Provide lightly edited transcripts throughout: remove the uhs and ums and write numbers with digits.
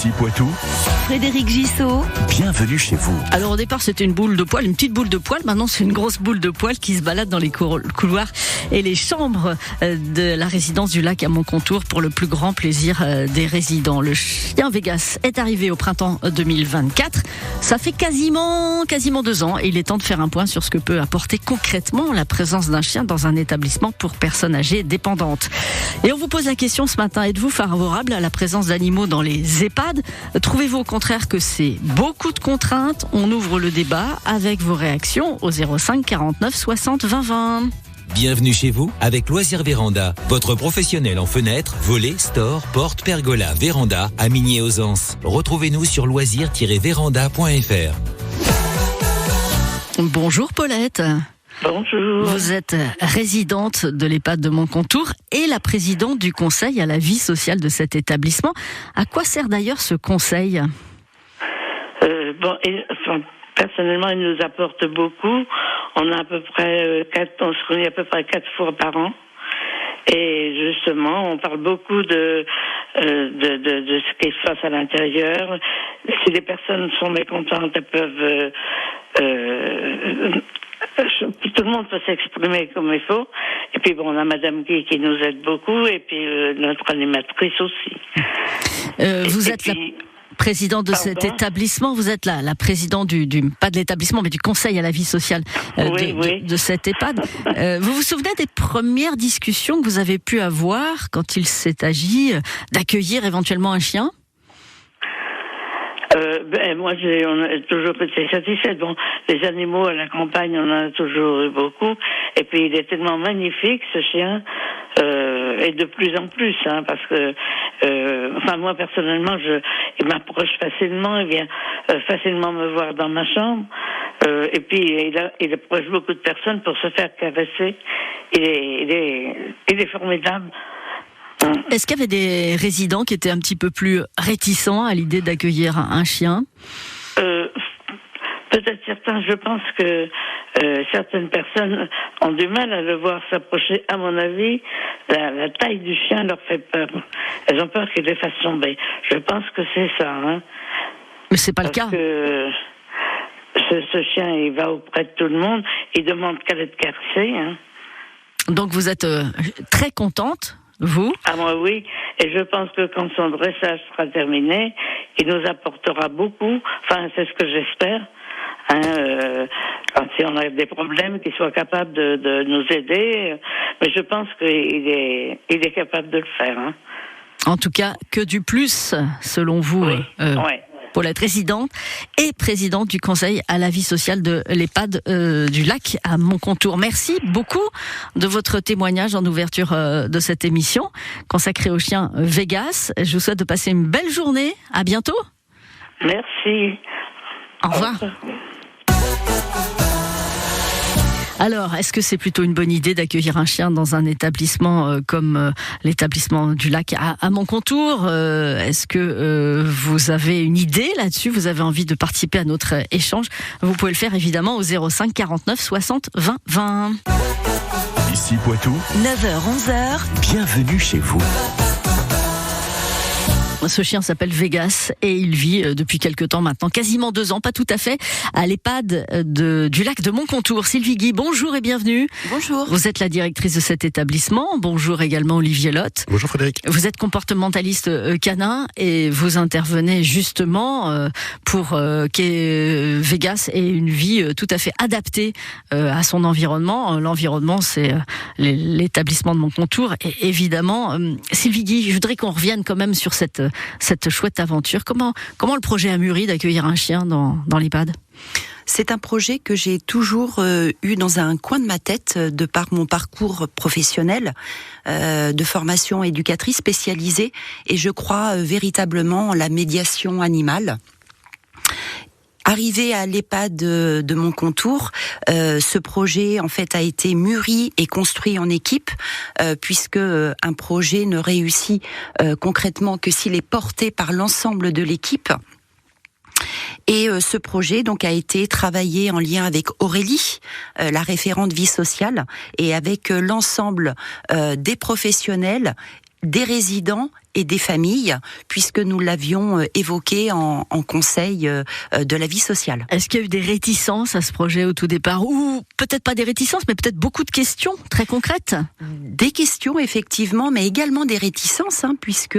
Ici Poitou, Frédéric Gissot. Bienvenue chez vous. Alors au départ c'était une boule de poil, une petite boule de poil. Maintenant c'est une grosse boule de poil qui se balade dans les couloirs et les chambres de la résidence du lac à Moncontour pour le plus grand plaisir des résidents. Le chien Vegas est arrivé au printemps 2024. Ça fait quasiment 2 ans et il est temps de faire un point sur ce que peut apporter concrètement la présence d'un chien dans un établissement pour personnes âgées dépendantes. Et on vous pose la question ce matin, êtes-vous favorable à la présence d'animaux dans les EHPAD ? Trouvez-vous au contraire que c'est beaucoup de contraintes ? On ouvre le débat avec vos réactions au 05 49 60 20 20. Bienvenue chez vous avec Loisirs Véranda, votre professionnel en fenêtres, volets, stores, portes, pergolas, véranda à Migné-aux-Anses. Retrouvez-nous sur loisirs-véranda.fr. Bonjour Paulette. Bonjour. Vous êtes résidente de l'EHPAD de Moncontour et la présidente du conseil à la vie sociale de cet établissement. À quoi sert d'ailleurs ce conseil ? Personnellement, il nous apporte beaucoup. On a à peu près on se réunit à peu près 4 fois par an. Et justement, on parle beaucoup de ce qui se passe à l'intérieur. Si les personnes sont mécontentes, elles peuvent tout le monde peut s'exprimer comme il faut. Et puis on a Madame Guy qui nous aide beaucoup, et puis notre animatrice aussi. Vous êtes la présidente de cet établissement, vous êtes la présidente pas de l'établissement, mais du conseil à la vie sociale de cet EHPAD. Vous vous souvenez des premières discussions que vous avez pu avoir quand il s'est agi d'accueillir éventuellement un chien ? Moi, on a toujours été satisfaite. Bon, les animaux à la campagne, on en a toujours eu beaucoup. Et puis, il est tellement magnifique, ce chien, et de plus en plus, parce que, moi, personnellement, il m'approche facilement, il vient facilement me voir dans ma chambre. Et puis, il approche beaucoup de personnes pour se faire caresser. Il est formidable. Est-ce qu'il y avait des résidents qui étaient un petit peu plus réticents à l'idée d'accueillir un chien ? Peut-être certains, je pense que certaines personnes ont du mal à le voir s'approcher. À mon avis, la taille du chien leur fait peur. Elles ont peur qu'il les fasse tomber. Je pense que c'est ça. Mais c'est pas le cas. Que ce chien, il va auprès de tout le monde. Il demande qu'à être caressé. Donc vous êtes très contente ? Vous ? Ah moi oui, et je pense que quand son dressage sera terminé, il nous apportera beaucoup, c'est ce que j'espère, quand si on a des problèmes, qu'il soit capable de nous aider, mais je pense qu'il est capable de le faire. En tout cas, que du plus, selon vous, oui. Pour être résidente et présidente du conseil à la vie sociale de l'EHPAD du lac à Moncontour. Merci beaucoup de votre témoignage en ouverture de cette émission consacrée au chien Vegas. Je vous souhaite de passer une belle journée. À bientôt. Merci. Au revoir. Alors, est-ce que c'est plutôt une bonne idée d'accueillir un chien dans un établissement comme l'établissement du lac à Moncontour ? Est-ce que vous avez une idée là-dessus ? Vous avez envie de participer à notre échange ? Vous pouvez le faire évidemment au 05 49 60 20 20. Ici Poitou, 9h-11h. bienvenue chez vous. Ce chien s'appelle Vegas et il vit depuis quelque temps maintenant, quasiment 2 ans, pas tout à fait, à l'EHPAD du lac de Moncontour. Sylvie Guy, bonjour et bienvenue. Bonjour. Vous êtes la directrice de cet établissement. Bonjour également Olivier Lotte. Bonjour Frédéric. Vous êtes comportementaliste canin et vous intervenez justement pour que Vegas ait une vie tout à fait adaptée à son environnement. L'environnement, c'est l'établissement de Moncontour. Et évidemment, Sylvie Guy, je voudrais qu'on revienne quand même sur cette chouette aventure. Comment le projet a mûri d'accueillir un chien dans l'EHPAD ? C'est un projet que j'ai toujours eu dans un coin de ma tête de par mon parcours professionnel de formation éducatrice spécialisée, et je crois véritablement en la médiation animale. Arrivé à l'EHPAD de Moncontour, ce projet en fait a été mûri et construit en équipe, puisque un projet ne réussit concrètement que s'il est porté par l'ensemble de l'équipe. Et ce projet donc a été travaillé en lien avec Aurélie, la référente vie sociale, et avec l'ensemble des professionnels, des résidents et des familles, puisque nous l'avions évoqué en conseil de la vie sociale. Est-ce qu'il y a eu des réticences à ce projet au tout départ, ou peut-être pas des réticences, mais peut-être beaucoup de questions très concrètes? Des questions, effectivement, mais également des réticences, puisque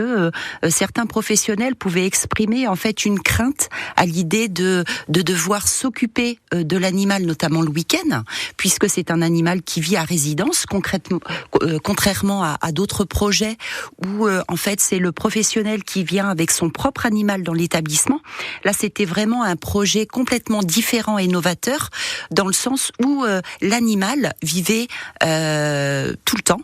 certains professionnels pouvaient exprimer en fait une crainte à l'idée de devoir s'occuper de l'animal, notamment le week-end, puisque c'est un animal qui vit à résidence, concrètement, contrairement à d'autres projets où en fait c'est le professionnel qui vient avec son propre animal dans l'établissement. Là, c'était vraiment un projet complètement différent et novateur, dans le sens où l'animal vivait tout le temps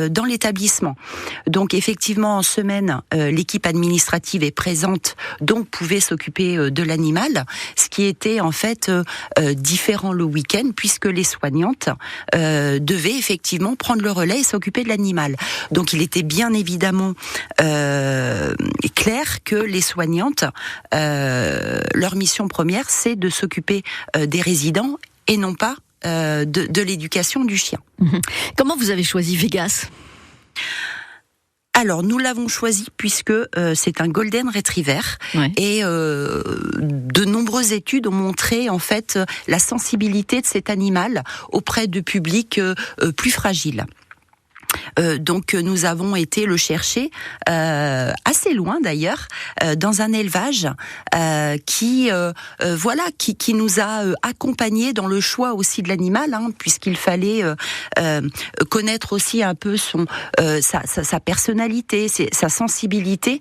dans l'établissement. Donc effectivement, en semaine, l'équipe administrative est présente, donc pouvait s'occuper de l'animal, ce qui était en fait différent le week-end, puisque les soignantes devaient effectivement prendre le relais et s'occuper de l'animal. Donc il était bien évidemment clair que les soignantes, leur mission première, c'est de s'occuper des résidents et non pas de l'éducation du chien. Comment vous avez choisi Vegas ? Alors, nous l'avons choisi puisque c'est un Golden Retriever, ouais. Et de nombreuses études ont montré en fait la sensibilité de cet animal auprès de publics plus fragiles. Donc nous avons été le chercher assez loin d'ailleurs, dans un élevage qui nous a accompagnés dans le choix aussi de l'animal, puisqu'il fallait connaître aussi un peu sa personnalité, sa sensibilité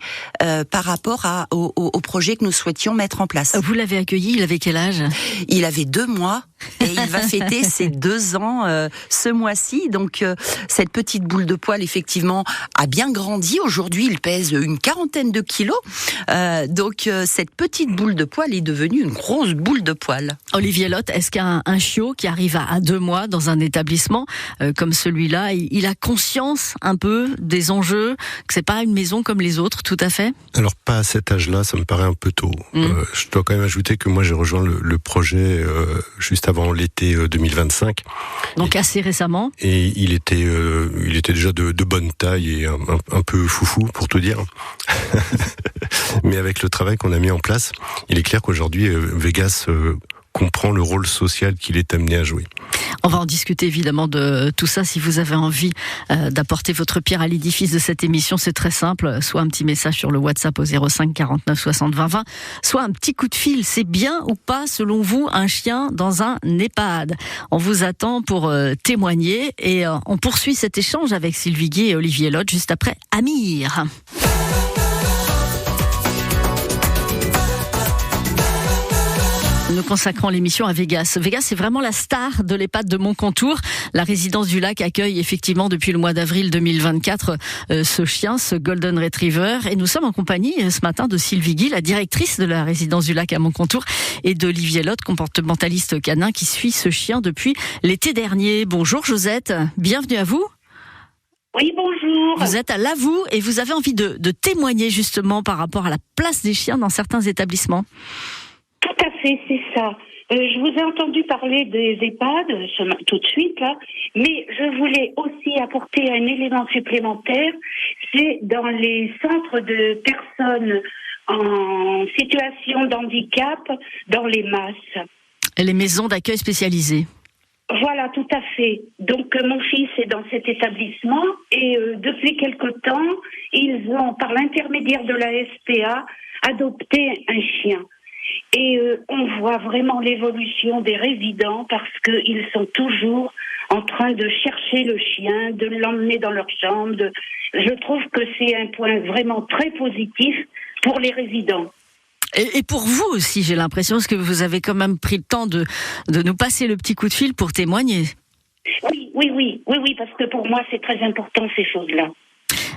par rapport au projet que nous souhaitions mettre en place. Vous l'avez accueilli, il avait quel âge ? Il avait 2 mois. Et il va fêter ses 2 ans ce mois-ci. Donc cette petite boule de poil, effectivement, a bien grandi. Aujourd'hui, il pèse une 40aine de kilos. Donc cette petite boule de poil est devenue une grosse boule de poil. Olivier Lotte, est-ce qu'un chiot qui arrive à 2 mois dans un établissement comme celui-là, il a conscience un peu des enjeux, que c'est pas une maison comme les autres, tout à fait ? Alors pas à cet âge-là, ça me paraît un peu tôt. Je dois quand même ajouter que moi j'ai rejoint le projet juste avant l'été 2025. Donc assez récemment. Et il était déjà de bonne taille et un peu foufou, pour tout dire. Mais avec le travail qu'on a mis en place, il est clair qu'aujourd'hui, Vegas comprend le rôle social qu'il est amené à jouer. On va en discuter évidemment de tout ça. Si vous avez envie d'apporter votre pierre à l'édifice de cette émission, c'est très simple. Soit un petit message sur le WhatsApp au 05 49 60 20 20, soit un petit coup de fil. C'est bien ou pas, selon vous, un chien dans un EHPAD ? On vous attend pour témoigner et on poursuit cet échange avec Sylvie Guy et Olivier Lotte juste après Amir. Nous consacrons l'émission à Vegas. Vegas, c'est vraiment la star de l'EHPAD de Moncontour. La résidence du Lac accueille effectivement depuis le mois d'avril 2024 ce chien, ce Golden Retriever. Et nous sommes en compagnie ce matin de Sylvie Guy, la directrice de la résidence du Lac à Moncontour, et d'Olivier Lotte, comportementaliste canin qui suit ce chien depuis l'été dernier. Bonjour Josette, bienvenue à vous. Oui, bonjour. Vous êtes à Lavoux et vous avez envie de témoigner justement par rapport à la place des chiens dans certains établissements. Tout à fait, c'est ça. Je vous ai entendu parler des EHPAD tout de suite, là, mais je voulais aussi apporter un élément supplémentaire, c'est dans les centres de personnes en situation d'handicap, dans les MAS. Et les maisons d'accueil spécialisées. Voilà, tout à fait. Donc mon fils est dans cet établissement et depuis quelque temps, ils ont, par l'intermédiaire de la SPA, adopté un chien. Et on voit vraiment l'évolution des résidents parce qu'ils sont toujours en train de chercher le chien, de l'emmener dans leur chambre. Je trouve que c'est un point vraiment très positif pour les résidents. Et pour vous aussi, j'ai l'impression, parce que vous avez quand même pris le temps de nous passer le petit coup de fil pour témoigner. Oui, parce que pour moi, c'est très important ces choses-là.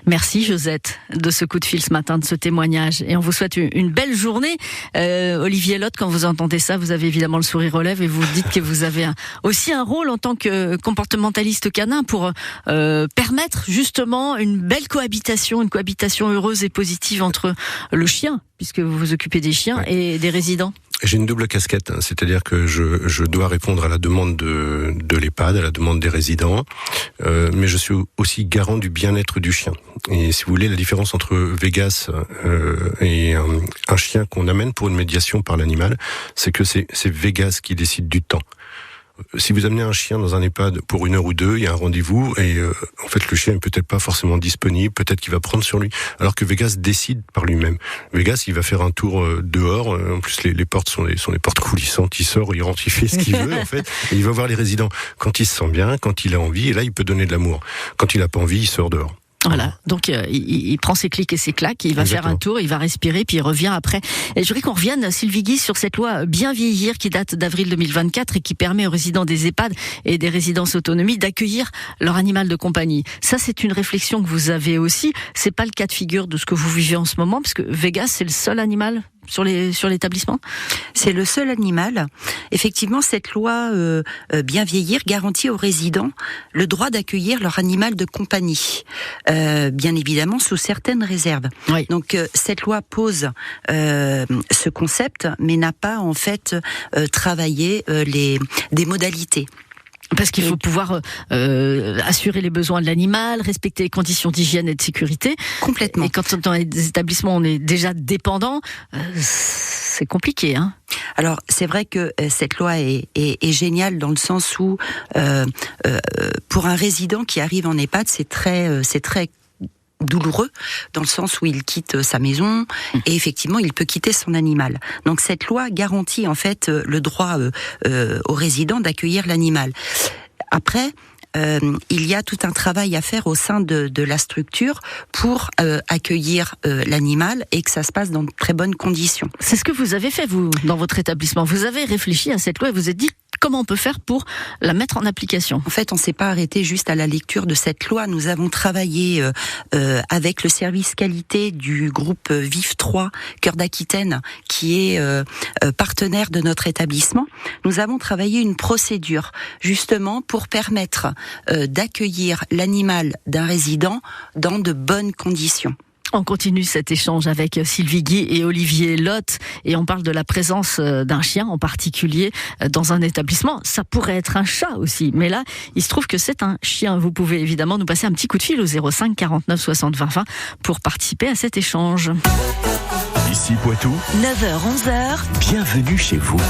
Merci Josette de ce coup de fil ce matin, de ce témoignage. Et on vous souhaite une belle journée. Olivier Lotte, quand vous entendez ça, vous avez évidemment le sourire aux lèvres et vous dites que vous avez aussi un rôle en tant que comportementaliste canin pour permettre justement une belle cohabitation, une cohabitation heureuse et positive entre le chien, puisque vous vous occupez des chiens, et des résidents. J'ai une double casquette, c'est-à-dire que je dois répondre à la demande de l'EHPAD, à la demande des résidents, mais je suis aussi garant du bien-être du chien. Et si vous voulez, la différence entre Vegas et un chien qu'on amène pour une médiation par l'animal, c'est que c'est Vegas qui décide du temps. Si vous amenez un chien dans un EHPAD pour 1 heure ou 2, il y a un rendez-vous et en fait le chien est peut-être pas forcément disponible, peut-être qu'il va prendre sur lui, alors que Vegas décide par lui-même. Vegas, il va faire un tour dehors, en plus les portes sont des portes coulissantes, il sort, il rentre, il fait ce qu'il veut en fait, et il va voir les résidents quand il se sent bien, quand il a envie, et là il peut donner de l'amour. Quand il a pas envie, il sort dehors. Voilà, donc il prend ses clics et ses claques, il va faire un tour, il va respirer, puis il revient après. Et je voudrais qu'on revienne, Sylvie Guy, sur cette loi Bien vieillir qui date d'avril 2024 et qui permet aux résidents des EHPAD et des résidences autonomie d'accueillir leur animal de compagnie. Ça, c'est une réflexion que vous avez aussi. C'est pas le cas de figure de ce que vous vivez en ce moment, parce que Vegas, c'est le seul animal sur l'établissement ? C'est le seul animal. Effectivement, cette loi Bien vieillir garantit aux résidents le droit d'accueillir leur animal de compagnie, bien évidemment sous certaines réserves. Oui. Donc cette loi pose ce concept, mais n'a pas en fait travaillé des modalités. Parce qu'il faut pouvoir assurer les besoins de l'animal, respecter les conditions d'hygiène et de sécurité. Complètement. Et quand dans les établissements on est déjà dépendant, c'est compliqué, hein. Alors c'est vrai que cette loi est géniale dans le sens où pour un résident qui arrive en EHPAD, c'est très douloureux dans le sens où il quitte sa maison et effectivement il peut quitter son animal. Donc cette loi garantit en fait le droit aux résidents d'accueillir l'animal. Après, il y a tout un travail à faire au sein de la structure pour accueillir l'animal et que ça se passe dans de très bonnes conditions. C'est ce que vous avez fait, vous, dans votre établissement. Vous avez réfléchi à cette loi et vous vous êtes dit comment on peut faire pour la mettre en application. En fait, on ne s'est pas arrêté juste à la lecture de cette loi. Nous avons travaillé avec le service qualité du groupe Vif 3, Cœur d'Aquitaine, qui est partenaire de notre établissement. Nous avons travaillé une procédure, justement, pour permettre d'accueillir l'animal d'un résident dans de bonnes conditions. On continue cet échange avec Sylvie Guy et Olivier Lotte et on parle de la présence d'un chien en particulier dans un établissement. Ça pourrait être un chat aussi, mais là, il se trouve que c'est un chien. Vous pouvez évidemment nous passer un petit coup de fil au 05 49 60 20 20 pour participer à cet échange. Ici Poitou, 9h-11h, bienvenue chez vous.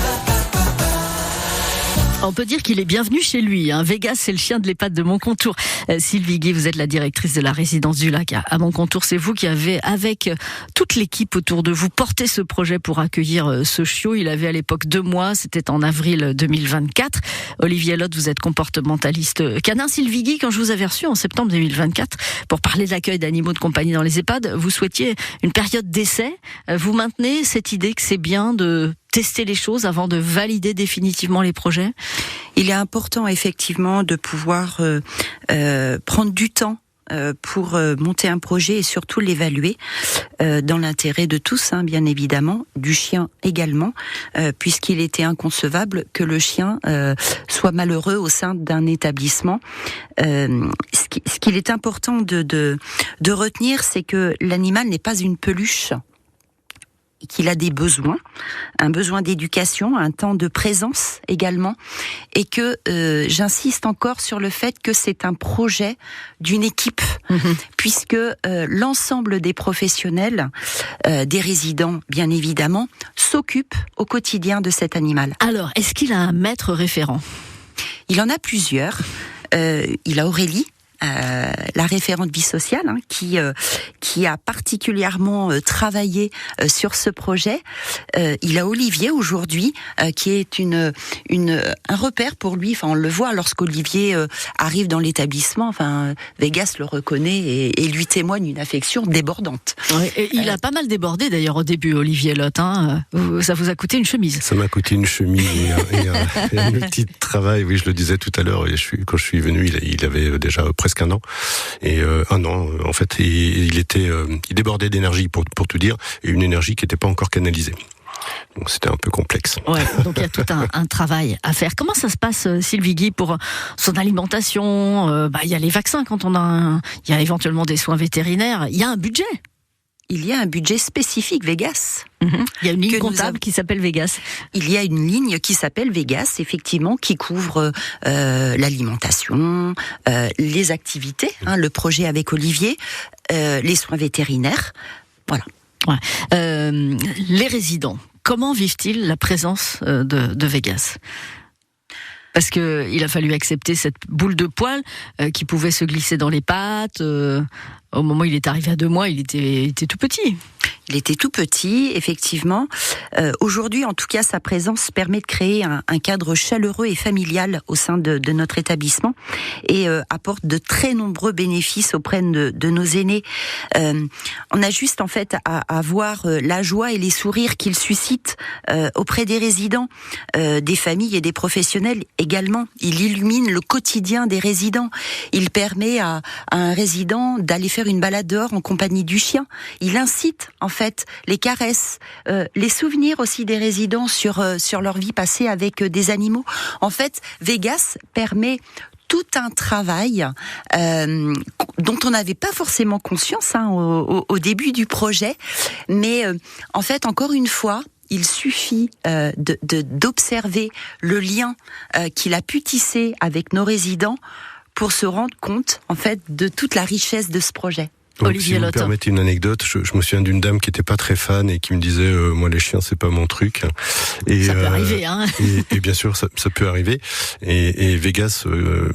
On peut dire qu'il est bienvenu chez lui. Vegas, c'est le chien de l'EHPAD de Moncontour. Sylvie Guy, vous êtes la directrice de la résidence du Lac à Moncontour. C'est vous qui avez, avec toute l'équipe autour de vous, porté ce projet pour accueillir ce chiot. Il avait à l'époque 2 mois, c'était en avril 2024. Olivier Lotte, vous êtes comportementaliste canin. Sylvie Guy, quand je vous avais reçu en septembre 2024 pour parler de l'accueil d'animaux de compagnie dans les EHPAD, vous souhaitiez une période d'essai. Vous maintenez cette idée que c'est bien de tester les choses avant de valider définitivement les projets ? Il est important effectivement de pouvoir prendre du temps pour monter un projet et surtout l'évaluer dans l'intérêt de tous, bien évidemment, du chien également, puisqu'il était inconcevable que le chien soit malheureux au sein d'un établissement. Ce qu'il est important de retenir, c'est que l'animal n'est pas une peluche, qu'il a des besoins, un besoin d'éducation, un temps de présence également, et que j'insiste encore sur le fait que c'est un projet d'une équipe, puisque l'ensemble des professionnels, des résidents bien évidemment, s'occupent au quotidien de cet animal. Alors, est-ce qu'il a un maître référent ? Il en a plusieurs. Il a Aurélie, la référente vie sociale, qui a particulièrement travaillé sur ce projet. Il a Olivier aujourd'hui, qui est un repère pour lui. Enfin, on le voit lorsqu'Olivier arrive dans l'établissement. Enfin, Vegas le reconnaît et lui témoigne une affection débordante. Ouais, et il a pas mal débordé d'ailleurs au début, Olivier Lotte. Ça vous a coûté une chemise. Ça m'a coûté une chemise et un petit travail. Oui, je le disais tout à l'heure. Quand je suis venu, il avait déjà presque un an. Et un an, en fait, il débordait d'énergie pour tout dire, et une énergie qui n'était pas encore canalisée. Donc c'était un peu complexe. Ouais, donc il y a tout un travail à faire. Comment ça se passe, Sylvie Guy, pour son alimentation ? Il y a les vaccins quand il y a éventuellement des soins vétérinaires. Il y a un budget. Il y a un budget spécifique Vegas. Il y a une ligne comptable qui s'appelle Vegas. Il y a une ligne qui s'appelle Vegas, effectivement, qui couvre l'alimentation, les activités, le projet avec Olivier, les soins vétérinaires. Voilà. Ouais. Les résidents, comment vivent-ils la présence de Vegas ? Parce que il a fallu accepter cette boule de poil qui pouvait se glisser dans les pattes. Au moment où il est arrivé à 2 mois, il était tout petit. Il était tout petit, effectivement. Aujourd'hui, en tout cas, sa présence permet de créer un cadre chaleureux et familial au sein de notre établissement et apporte de très nombreux bénéfices auprès de nos aînés. On a juste, en fait, à voir la joie et les sourires qu'il suscite auprès des résidents, des familles et des professionnels également. Il illumine le quotidien des résidents. Il permet à un résident d'aller faire une balade dehors en compagnie du chien. Il incite, en fait, les caresses, les souvenirs aussi des résidents sur leur vie passée avec des animaux. En fait, Vegas permet tout un travail dont on n'avait pas forcément conscience au début du projet, mais en fait, encore une fois, il suffit d'observer le lien qu'il a pu tisser avec nos résidents pour se rendre compte, en fait, de toute la richesse de ce projet. Donc, Olivier si vous Lotte. me permettez une anecdote, je me souviens d'une dame qui était pas très fan et qui me disait moi les chiens c'est pas mon truc. Et, Ça peut arriver, hein. Et bien sûr ça peut arriver. Et Vegas,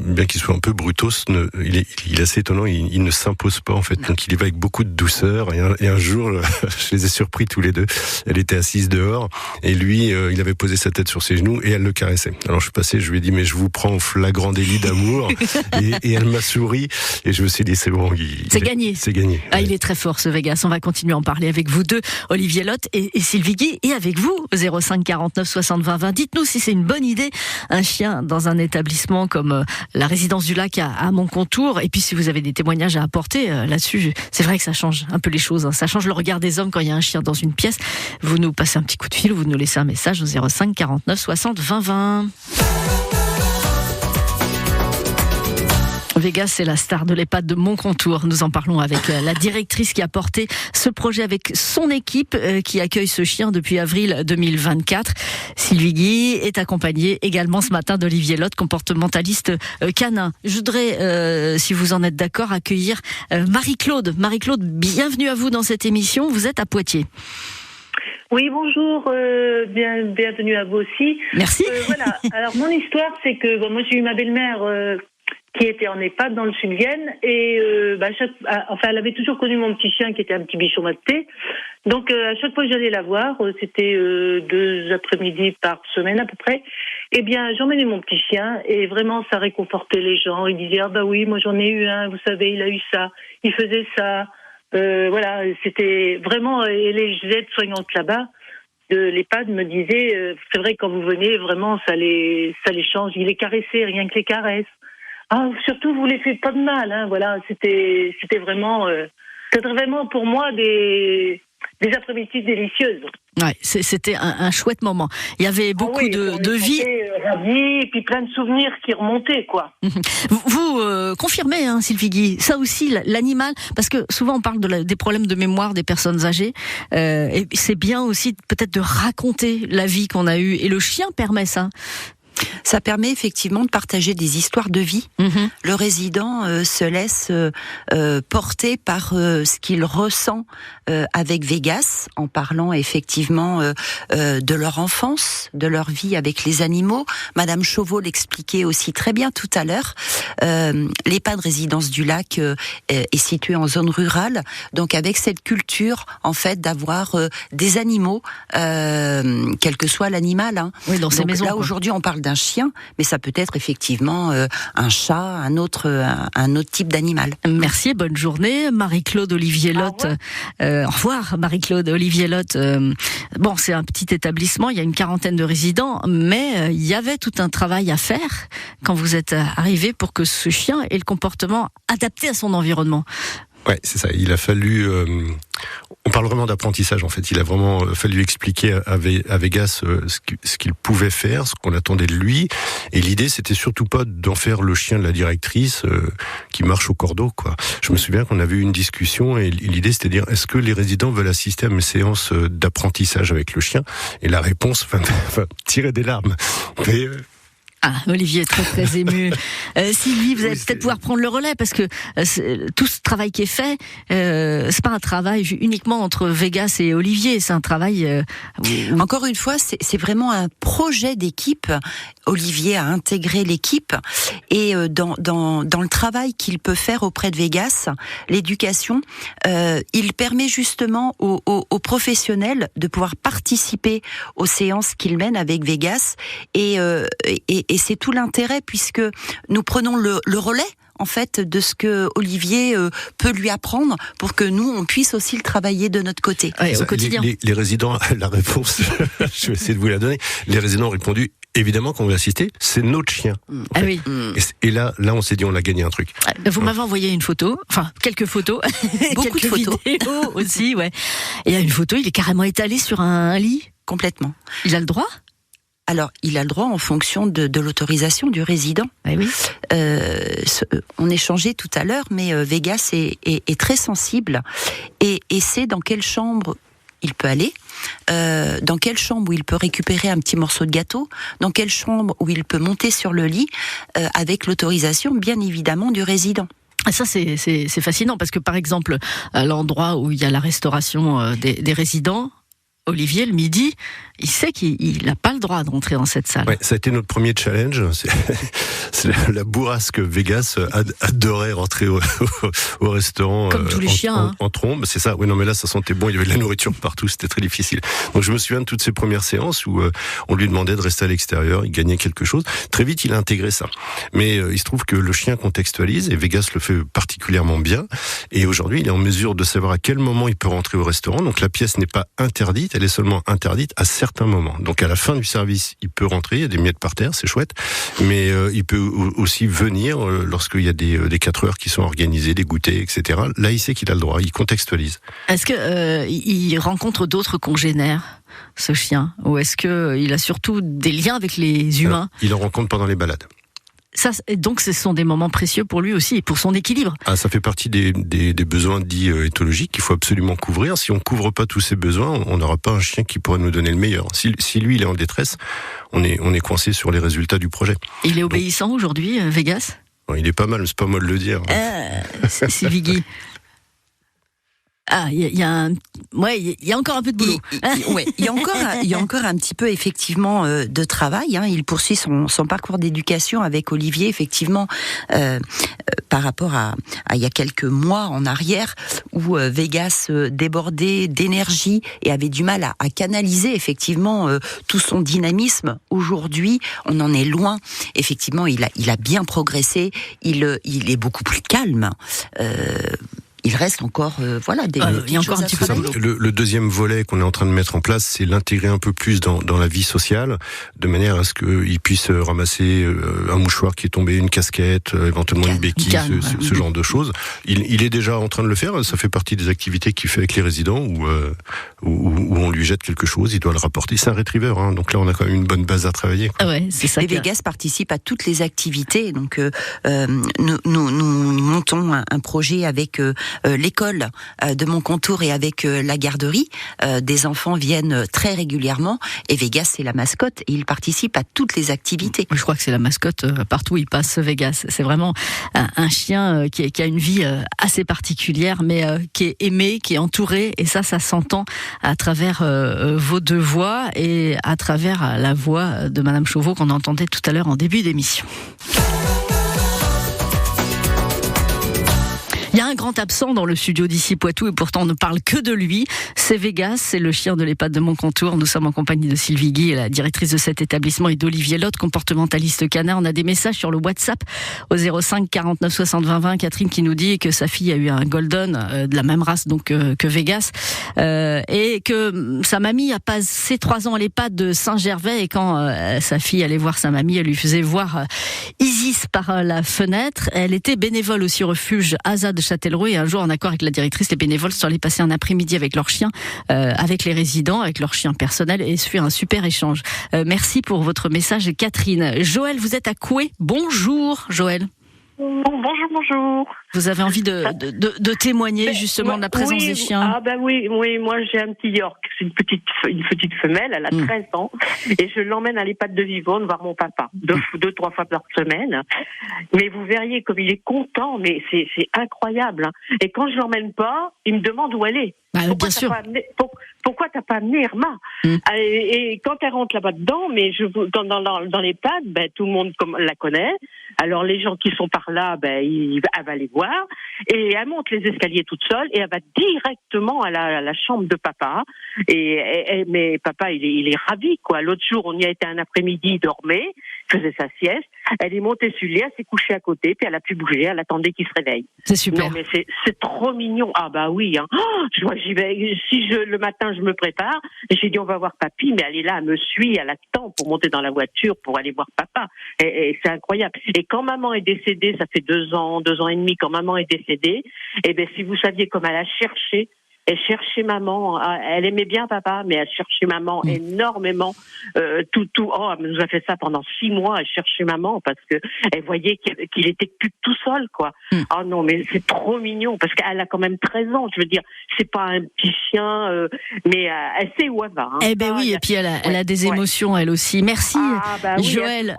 bien qu'il soit un peu brutos, il est assez étonnant. Il ne s'impose pas en fait. Donc il y va avec beaucoup de douceur. Et un jour, je les ai surpris tous les deux. Elle était assise dehors et lui, il avait posé sa tête sur ses genoux et elle le caressait. Alors je suis passé, je lui ai dit mais je vous prends au flagrant délit d'amour. et elle m'a souri et je me suis dit c'est bon. C'est gagné. Gagné. Ah, il est très fort ce Vegas. On va continuer à en parler avec vous deux, Olivier Lotte et Sylvie Guy, et avec vous, 05 49 60 20 20. Dites-nous si c'est une bonne idée, un chien dans un établissement comme la résidence du Lac à Moncontour. Et puis si vous avez des témoignages à apporter là-dessus, c'est vrai que ça change un peu les choses. Ça change le regard des hommes quand il y a un chien dans une pièce. Vous nous passez un petit coup de fil ou vous nous laissez un message au 05 49 60 20 20. Vegas, c'est la star de l'EHPAD de Moncontour. Nous en parlons avec la directrice qui a porté ce projet avec son équipe qui accueille ce chien depuis avril 2024. Sylvie Guy est accompagnée également ce matin d'Olivier Lotte, comportementaliste canin. Je voudrais, si vous en êtes d'accord, accueillir Marie-Claude. Marie-Claude, bienvenue à vous dans cette émission. Vous êtes à Poitiers. Oui, bonjour, bienvenue à vous aussi. Merci. Voilà, alors mon histoire, c'est que moi j'ai eu ma belle-mère qui était en EHPAD dans le Sud-Vienne et elle avait toujours connu mon petit chien qui était un petit bichon maté. Donc à chaque fois que j'allais la voir, c'était 2 après-midi par semaine à peu près. Eh bien, j'emmenais mon petit chien et vraiment ça réconfortait les gens. Ils disaient ah bah oui, moi j'en ai eu un, vous savez, il a eu ça, il faisait ça. Voilà, c'était vraiment et les aides-soignantes là-bas de l'EHPAD me disaient c'est vrai quand vous venez vraiment ça les change. Il les caressait rien que les caresses. Ah, surtout, vous les faites pas de mal, hein, voilà. C'était vraiment pour moi des après-midi délicieuses. Ouais, c'était un chouette moment. Il y avait beaucoup de vie. Ravis, et puis plein de souvenirs qui remontaient, quoi. Vous confirmez, hein, Sylvie Guy, ça aussi, l'animal, parce que souvent on parle des problèmes de mémoire des personnes âgées, et c'est bien aussi peut-être de raconter la vie qu'on a eue, et le chien permet ça. Ça permet effectivement de partager des histoires de vie. Le résident se laisse porter par ce qu'il ressent avec Vegas, en parlant effectivement de leur enfance, de leur vie avec les animaux. Madame Chauveau l'expliquait aussi très bien tout à l'heure. L'EHPAD Résidence du Lac est situé en zone rurale, donc avec cette culture en fait d'avoir des animaux, quel que soit l'animal. Hein. Oui, dans ces maisons. Là aujourd'hui on parle d'un chien, mais ça peut être effectivement un chat, un autre type d'animal. Merci et bonne journée, Marie-Claude Olivier Lotte. Au revoir, Marie-Claude Olivier Lotte. Bon, c'est un petit établissement, il y a une 40aine de résidents, mais il y avait tout un travail à faire quand vous êtes arrivé pour que ce chien ait le comportement adapté à son environnement. Ouais, c'est ça. Il a fallu. On parle vraiment d'apprentissage en fait. Il a vraiment fallu expliquer à Vegas ce qu'il pouvait faire, ce qu'on attendait de lui. Et l'idée, c'était surtout pas d'en faire le chien de la directrice qui marche au cordeau, quoi. Je me souviens qu'on avait eu une discussion et l'idée, c'était de dire est-ce que les résidents veulent assister à mes séances d'apprentissage avec le chien ? Et la réponse, tirer des larmes. Mais, Olivier est très ému. Sylvie, vous allez peut-être pouvoir prendre le relais parce que tout ce travail qui est fait, c'est pas un travail uniquement entre Vegas et Olivier, c'est un travail. Encore une fois, c'est vraiment un projet d'équipe. Olivier a intégré l'équipe et dans le travail qu'il peut faire auprès de Vegas, l'éducation, il permet justement aux professionnels de pouvoir participer aux séances qu'il mène avec Vegas et c'est tout l'intérêt puisque nous prenons le relais en fait de ce que Olivier peut lui apprendre pour que nous on puisse aussi le travailler de notre côté. Ouais, au quotidien. Les résidents, la réponse, je vais essayer de vous la donner. Les résidents ont répondu évidemment qu'on veut assister, c'est notre chien. Ah oui. Et là, on s'est dit on a gagné un truc. Vous m'avez envoyé une photo, enfin quelques photos, beaucoup de photos vidéos aussi, ouais. Et il y a une photo, il est carrément étalé sur un lit. Complètement. Il a le droit ? Alors, il a le droit en fonction de l'autorisation du résident. Oui. On échangeait tout à l'heure, mais Vegas est très sensible et sait dans quelle chambre il peut aller, dans quelle chambre où il peut récupérer un petit morceau de gâteau, dans quelle chambre où il peut monter sur le lit, avec l'autorisation, bien évidemment, du résident. Ça c'est fascinant parce que par exemple, à l'endroit où il y a la restauration des résidents, Olivier, le midi, il sait qu'il n'a pas le droit d'entrer dans cette salle. Ouais, ça a été notre premier challenge. C'est la bourrasque Vegas adorait rentrer au restaurant. Comme tous les chiens. En trombe, c'est ça. Oui, non, mais là, ça sentait bon. Il y avait de la nourriture partout. C'était très difficile. Donc, je me souviens de toutes ces premières séances où on lui demandait de rester à l'extérieur. Il gagnait quelque chose. Très vite, il a intégré ça. Mais il se trouve que le chien contextualise et Vegas le fait particulièrement bien. Et aujourd'hui, il est en mesure de savoir à quel moment il peut rentrer au restaurant. Donc, la pièce n'est pas interdite. Elle est seulement interdite à certains moments. Donc à la fin du service, il peut rentrer, il y a des miettes par terre, c'est chouette, mais il peut aussi venir lorsqu'il y a des 4 heures qui sont organisées, des goûters, etc. Là, il sait qu'il a le droit, il contextualise. Est-ce que il rencontre d'autres congénères, ce chien, ou est-ce que il a surtout des liens avec les humains ? Il en rencontre pendant les balades. Ça, donc, ce sont des moments précieux pour lui aussi et pour son équilibre. Ah, ça fait partie des besoins dits éthologiques qu'il faut absolument couvrir. Si on couvre pas tous ces besoins, on n'aura pas un chien qui pourrait nous donner le meilleur. Si lui, il est en détresse, on est coincé sur les résultats du projet. Il est obéissant aujourd'hui, Vegas ? Il est pas mal, c'est pas moi de le dire. C'est Vigui. Ah, il y a encore un peu de boulot. Il y a encore un petit peu effectivement de travail. Il poursuit son parcours d'éducation avec Olivier, effectivement, par rapport à il y a quelques mois en arrière où Vegas débordait d'énergie et avait du mal à canaliser effectivement tout son dynamisme. Aujourd'hui, on en est loin. Effectivement, il a bien progressé. Il est beaucoup plus calme. Il reste encore, il y a encore un petit peu de boulot. Le deuxième volet qu'on est en train de mettre en place, c'est l'intégrer un peu plus dans la vie sociale, de manière à ce qu'il puisse ramasser un mouchoir qui est tombé, une casquette, éventuellement une béquille, ce genre de choses. Il est déjà en train de le faire. Ça fait partie des activités qu'il fait avec les résidents où on lui jette quelque chose, il doit le rapporter. C'est un retriever, donc là on a quand même une bonne base à travailler. Ah ouais, c'est ça. Et Vegas participe à toutes les activités. Donc nous montons un projet avec l'école de Moncontour et avec la garderie. Des enfants viennent très régulièrement et Vegas c'est la mascotte et il participe à toutes les activités. Je crois que c'est la mascotte partout où il passe, Vegas. C'est vraiment un chien qui a une vie assez particulière, mais qui est aimé, qui est entouré, et ça s'entend à travers vos deux voix et à travers la voix de Madame Chauveau qu'on entendait tout à l'heure en début d'émission. Il y a un grand absent dans le studio d'ici Poitou et pourtant on ne parle que de lui. C'est Vegas, c'est le chien de l'EHPAD de Moncontour. Nous sommes en compagnie de Sylvie Guy, la directrice de cet établissement, et d'Olivier Lotte, comportementaliste canin. On a des messages sur le WhatsApp au 05 49 60 20 20. Catherine qui nous dit que sa fille a eu un golden de la même race donc que Vegas et que sa mamie a passé 3 ans à l'EHPAD de Saint-Gervais et quand sa fille allait voir sa mamie, elle lui faisait voir Isis par la fenêtre. Elle était bénévole aussi au refuge Asa de Châtellerault Châtellerault et un jour, en accord avec la directrice, les bénévoles sont allés passer un après-midi avec leurs chiens, avec les résidents, avec leurs chiens personnels et ce fut un super échange. Merci pour votre message, Catherine. Joël, vous êtes à Coué. Bonjour, Joël. Bonjour. Vous avez envie de témoigner justement de la présence des chiens? Ah oui, moi j'ai un petit York, c'est une petite femelle, elle a 13 ans, et je l'emmène à l'EHPAD de Vivonne voir mon papa, 2-3 fois par semaine. Mais vous verriez comme il est content, mais c'est incroyable. Et quand je l'emmène pas, il me demande où elle est. Pourquoi t'as pas amené Irma? Et quand elle rentre là-bas dedans, mais dans l'EHPAD, tout le monde la connaît. Alors les gens qui sont par là, elle va les voir et elle monte les escaliers toute seule et elle va directement à la chambre de papa. Mais papa, il est ravi quoi. L'autre jour, on y a été un après-midi, il dormait, faisait sa sieste. Elle est montée sur le lit, elle s'est couchée à côté, puis elle a pu bouger, elle attendait qu'il se réveille. C'est super. Non mais c'est trop mignon. Ah oui. Hein. J'y vais. Le matin je me prépare, et j'ai dit on va voir papy, mais elle est là, elle me suit, elle attend pour monter dans la voiture pour aller voir papa. Et c'est incroyable. Et quand maman est décédée, ça fait 2 ans et demi, quand maman est décédée, si vous saviez comme elle a cherché. Elle cherchait maman. Elle aimait bien papa, mais elle cherchait maman énormément. Elle nous a fait ça pendant 6 mois. Elle cherchait maman parce que elle voyait qu'il était plus tout seul, quoi. Oh non, mais c'est trop mignon parce qu'elle a quand même 13 ans. Je veux dire, c'est pas un petit chien, mais elle sait où elle va. Hein. Et puis elle a des émotions, elle aussi. Merci, Joël.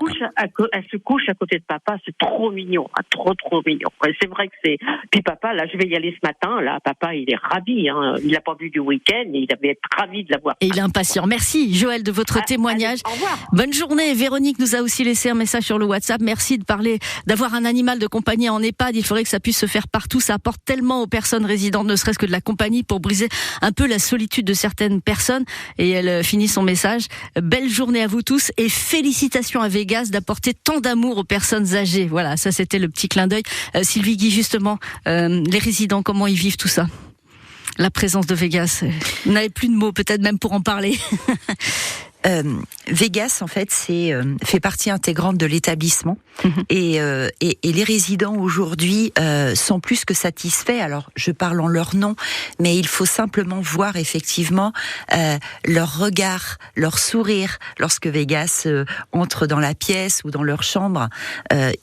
Elle se couche à côté de papa. C'est trop mignon, trop mignon. C'est vrai que c'est. Puis papa, là, je vais y aller ce matin. Là, papa, il est ravi. Hein. Il n'a pas vu du week-end et il avait été ravi de l'avoir. Et il est impatient. Merci Joël de votre témoignage. Allez, au revoir. Bonne journée. Véronique nous a aussi laissé un message sur le WhatsApp. Merci d'avoir un animal de compagnie en EHPAD. Il faudrait que ça puisse se faire partout. Ça apporte tellement aux personnes résidentes, ne serait-ce que de la compagnie, pour briser un peu la solitude de certaines personnes. Et elle finit son message. Belle journée à vous tous et félicitations à Vegas d'apporter tant d'amour aux personnes âgées. Voilà, ça c'était le petit clin d'œil. Sylvie Guy, justement, les résidents, comment ils vivent tout ça? La présence de Vegas. Vous n'avez plus de mots, peut-être même pour en parler. Vegas, en fait, fait partie intégrante de l'établissement. Et les résidents aujourd'hui sont plus que satisfaits. Alors, je parle en leur nom, mais il faut simplement voir effectivement leur regard, leur sourire lorsque Vegas entre dans la pièce ou dans leur chambre.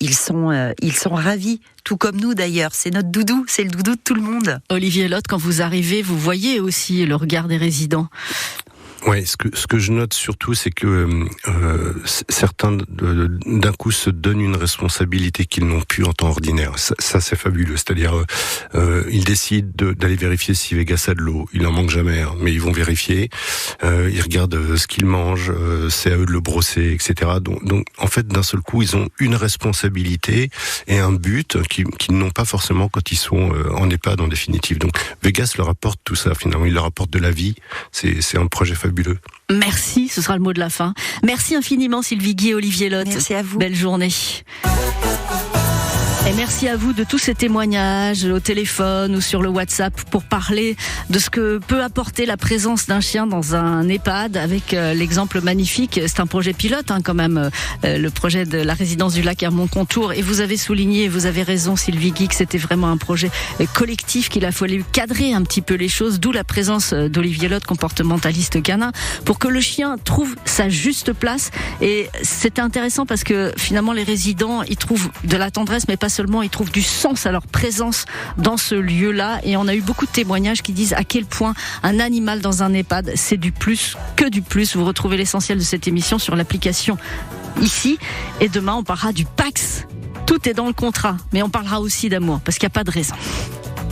Ils sont ravis. Tout comme nous d'ailleurs, c'est notre doudou, c'est le doudou de tout le monde. Olivier Lotte, quand vous arrivez, vous voyez aussi le regard des résidents. Ouais, ce que je note surtout, c'est que certains d'un coup se donnent une responsabilité qu'ils n'ont plus en temps ordinaire. Ça c'est fabuleux. C'est-à-dire, ils décident d'aller vérifier si Vegas a de l'eau. Il en manque jamais, hein, mais ils vont vérifier. Ils regardent ce qu'ils mangent. C'est à eux de le brosser, etc. Donc, en fait, d'un seul coup, ils ont une responsabilité et un but qu'ils n'ont pas forcément quand ils sont en EHPAD en définitive. Donc, Vegas leur apporte tout ça. Finalement, il leur apporte de la vie. C'est un projet fabuleux. Merci, ce sera le mot de la fin. Merci infiniment Sylvie Guy et Olivier Lotte. Merci à vous. Belle journée. Et merci à vous de tous ces témoignages au téléphone ou sur le WhatsApp pour parler de ce que peut apporter la présence d'un chien dans un EHPAD avec l'exemple magnifique. C'est un projet pilote quand même, le projet de la résidence du lac Hermont-Contour. Et vous avez souligné, vous avez raison Sylvie Guy, que c'était vraiment un projet collectif, qu'il a fallu cadrer un petit peu les choses, d'où la présence d'Olivier Lotte, comportementaliste canin, pour que le chien trouve sa juste place. Et c'était intéressant parce que finalement les résidents, ils trouvent de la tendresse, mais pas seulement, ils trouvent du sens à leur présence dans ce lieu-là. Et on a eu beaucoup de témoignages qui disent à quel point un animal dans un EHPAD, c'est du plus que du plus. Vous retrouvez l'essentiel de cette émission sur l'application ici. Et demain, on parlera du PAX. Tout est dans le contrat, mais on parlera aussi d'amour, parce qu'il n'y a pas de raison.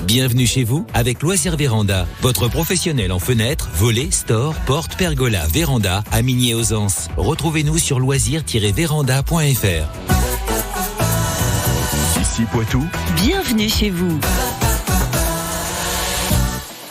Bienvenue chez vous avec Loisirs Véranda, votre professionnel en fenêtres, volets, stores, portes, pergolas, véranda à Migné-aux-Anses. Retrouvez-nous sur loisir-véranda.fr. Ici Poitou. Bienvenue chez vous.